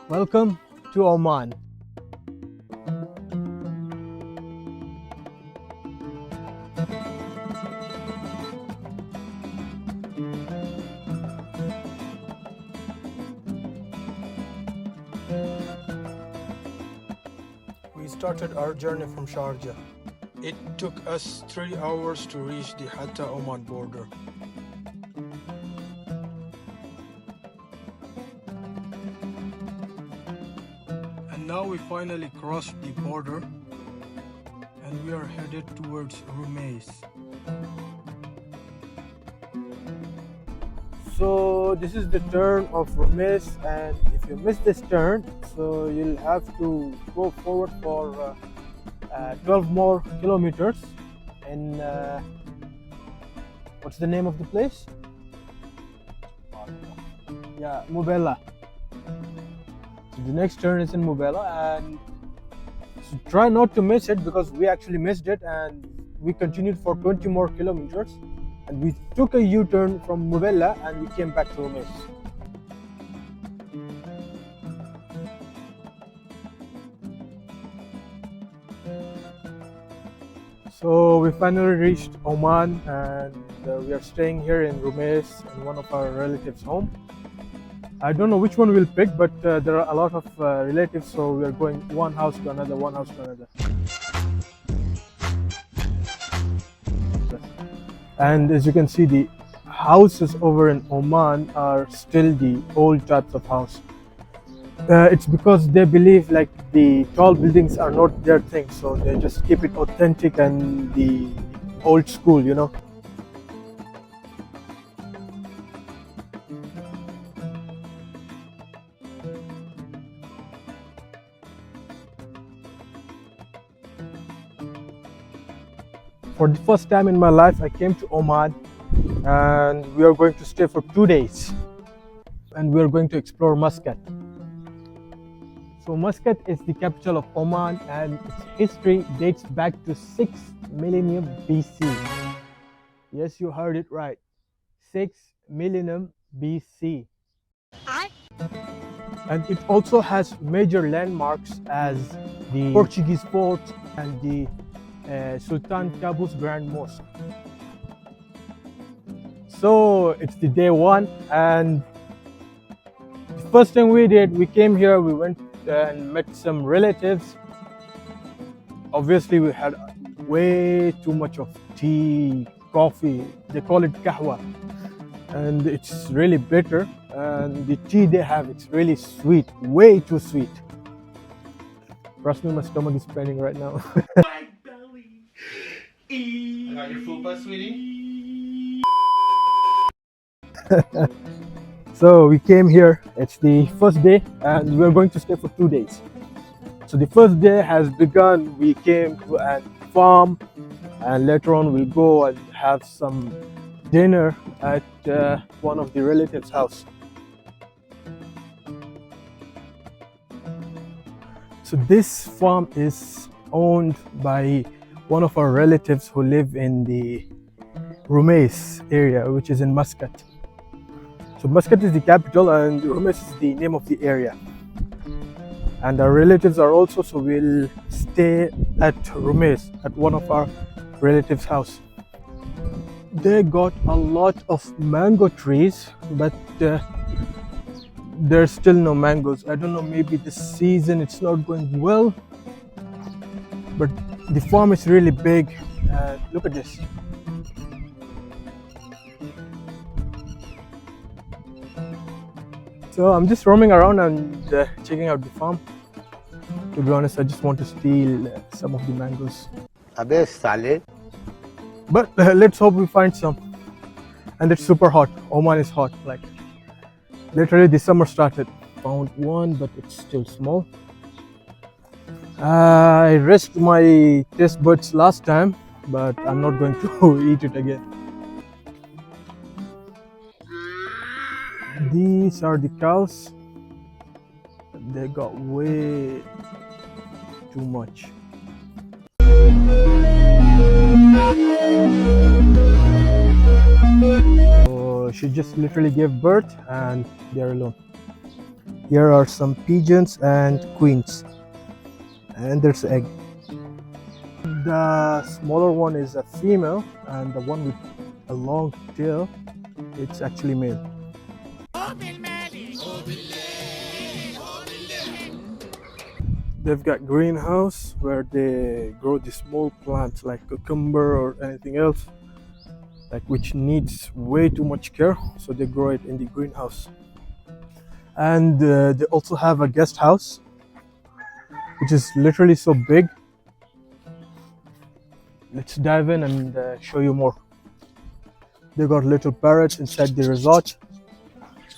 Welcome to Oman. We started our journey from Sharjah. It took us 3 hours to reach the Hatta-Oman border. And now we finally crossed the border and we are headed towards Rumeis. So this is the turn of Rumeis, and if you miss this turn, so you'll have to go forward for 12 more kilometers in what's the name of the place? Yeah, Mubella. So the next turn is in Mubella, and so try not to miss it because we actually missed it, and we continued for 20 more kilometers, and we took a U-turn from Mubella and we came back to Rumeis. So we finally reached Oman, and we are staying here in Rumeis in one of our relatives' home. I don't know which one we'll pick, but there are a lot of relatives, so we are going one house to another, one house to another. And as you can see, the houses over in Oman are still the old types of house. It's because they believe like the tall buildings are not their thing, so they just keep it authentic and the old school, you know. For the first time in my life, I came to Oman, and we are going to stay for 2 days, and we are going to explore Muscat. So Muscat is the capital of Oman, and its history dates back to 6 millennium BC. Yes, you heard it right. 6 millennium BC. And it also has major landmarks as the Portuguese fort and the Sultan Qaboos Grand Mosque. So it's the day one, and the first thing we did, we came here, we went and met some relatives. Obviously we had way too much of tea, coffee, they call it kahwa, and it's really bitter, and the tea they have, it's really sweet, way too sweet. Trust me, my stomach is paining right now. I got your fupa, sweetie. So we came here, it's the first day, and we're going to stay for 2 days. So the first day has begun. We came to a farm, and later on we'll go and have some dinner at one of the relatives' house. So this farm is owned by one of our relatives who live in the Rumeis area, which is in Muscat. So Muscat is the capital and Rumeis is the name of the area. And our relatives are also, so we'll stay at Rumeis at one of our relatives' house. They got a lot of mango trees, but there's still no mangoes. I don't know, maybe this season it's not going well, but the farm is really big. Look at this. So I'm just roaming around and checking out the farm. To be honest, I just want to steal some of the mangoes. But let's hope we find some. And it's super hot. Oman is hot. Like literally the summer started. Found one, but it's still small. I risked my taste buds last time, but I'm not going to eat it again. These are the cows. They got way too much. So she just literally gave birth and they're alone. Here are some pigeons and queens, and there's egg. The smaller one is a female, and the one with a long tail, it's actually male. They've got greenhouse where they grow the small plants like cucumber or anything else, like which needs way too much care, so they grow it in the greenhouse. And they also have a guest house, which is literally so big. Let's dive in and show you more. They got little parrots inside the resort.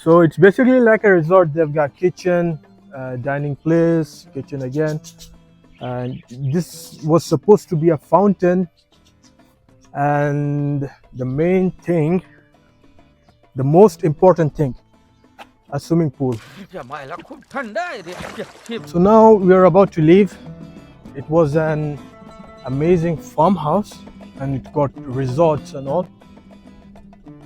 So it's basically like a resort. They've got kitchen, dining place, kitchen again. And this was supposed to be a fountain. And the main thing, the most important thing, a swimming pool. So now we are about to leave. It was an amazing farmhouse and it got resorts and all.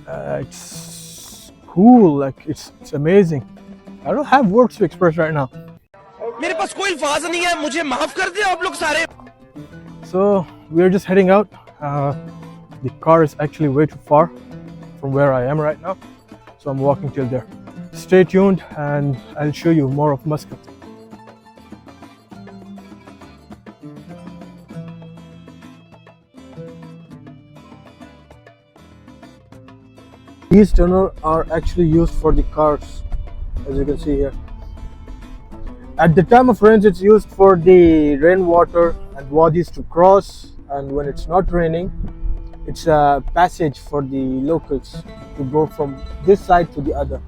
It's cool, like it's amazing. I don't have words to express right now. So we are just heading out. The car is actually way too far from where I am right now, so I'm walking till there. Stay tuned and I'll show you more of Muscat. These tunnels are actually used for the cars, as you can see here. At the time of rains, it's used for the rainwater and wadis to cross, and when it's not raining, it's a passage for the locals to go from this side to the other.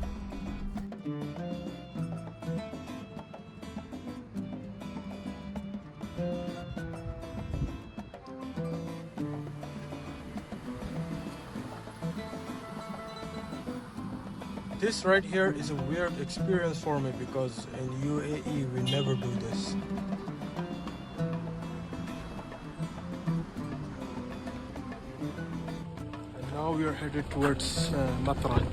This right here is a weird experience for me because in UAE we never do this. And now we are headed towards Matrah.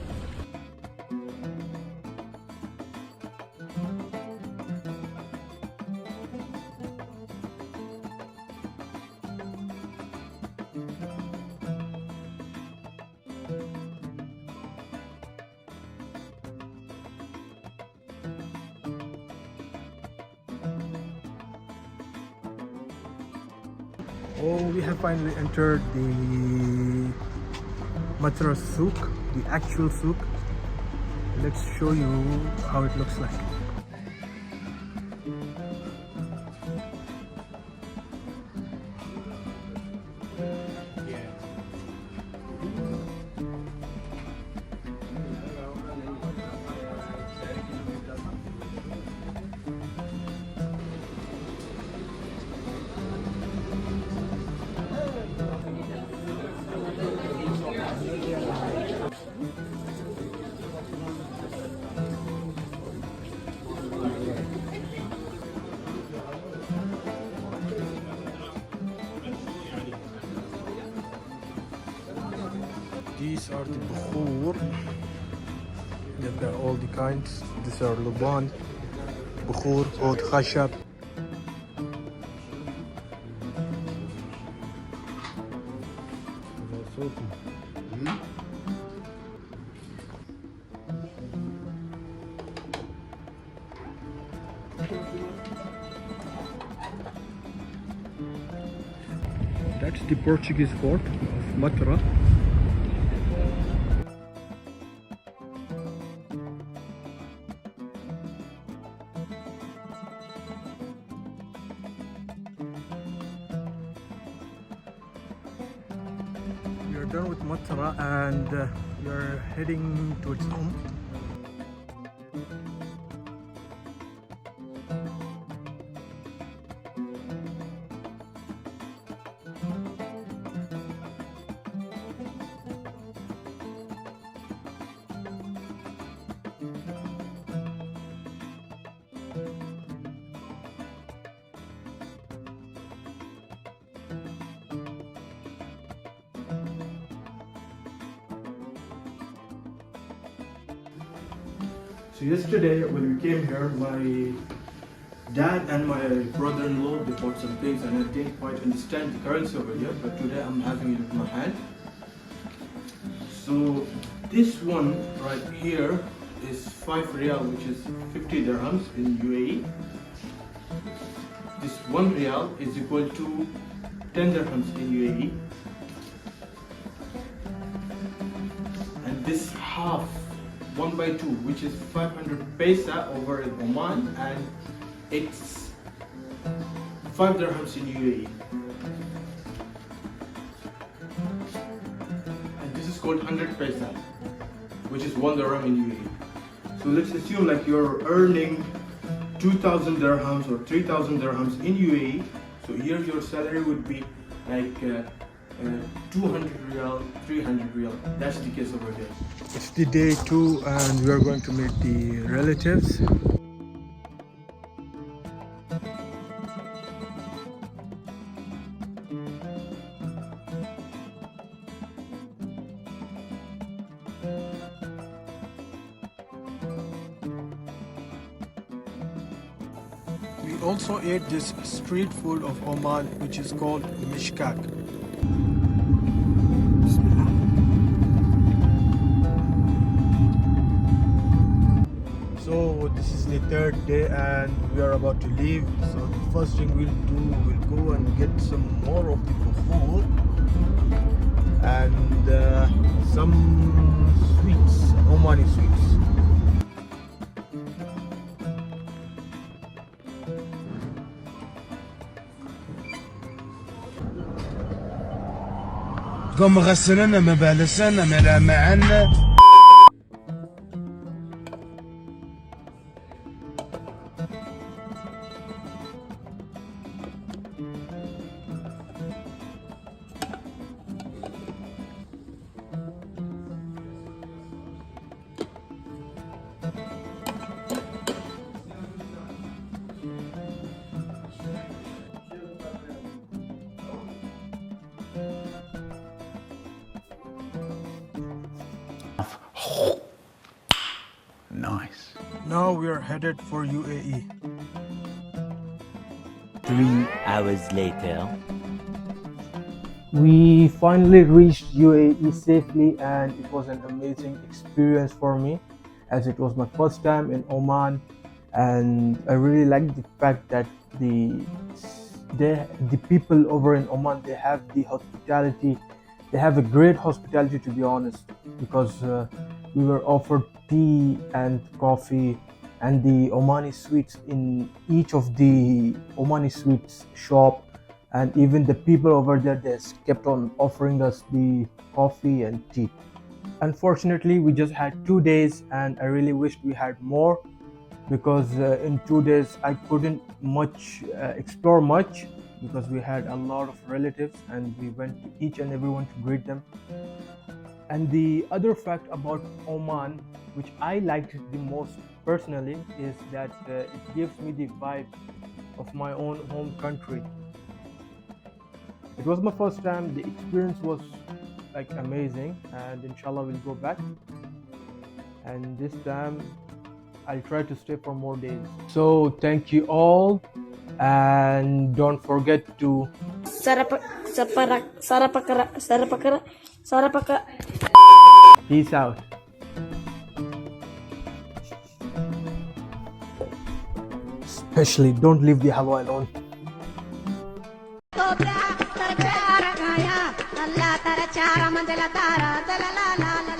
Oh, we have finally entered the Matrah souq, the actual souq. Let's show you how it looks like. These are the bukhur. They've got all the kinds. These are luban, bukhur, oud khashab. That's the Portuguese fort of Matrah. We are done with Matrah and we are heading towards home. So yesterday when we came here, my dad and my brother-in-law, they bought some things and I didn't quite understand the currency over here, but today I'm having it in my hand. So this one right here is 5 riyal, which is 50 dirhams in UAE. This 1 riyal is equal to 10 dirhams in UAE. And this half, 1 by 2, which is 500 paisa over in Oman, and it's 5 dirhams in UAE. And this is called 100 paisa, which is 1 dirham in UAE. So let's assume like you're earning 2,000 dirhams or 3,000 dirhams in UAE. So here your salary would be like 200 riyal, 300 riyal. That's the case over there. It's the day 2 and we are going to meet the relatives. We also ate this street food of Oman, which is called Muscat. So this is the 3rd day and we are about to leave. So the first thing we'll do, we'll go and get some more of the food and some sweets, Omani sweets. قوم غسلنا ما بالسنا ما معنا. Nice. Now we are headed for UAE. 3 hours later. We finally reached UAE safely and it was an amazing experience for me as it was my first time in Oman, and I really like the fact that the people over in Oman, they have the hospitality. They have a great hospitality, to be honest, because we were offered tea and coffee and the Omani sweets in each of the Omani sweets shop, and even the people over there, they kept on offering us the coffee and tea. Unfortunately, we just had 2 days and I really wished we had more, because in 2 days I couldn't explore much, because we had a lot of relatives and we went to each and everyone to greet them. And the other fact about Oman, which I liked the most personally, is that it gives me the vibe of my own home country. It was my first time. The experience was like amazing, and inshallah we'll go back, and this time I'll try to stay for more days. So thank you all, and don't forget to peace out. Especially don't leave the halwa alone. Allah tara chara mandela tara la la la la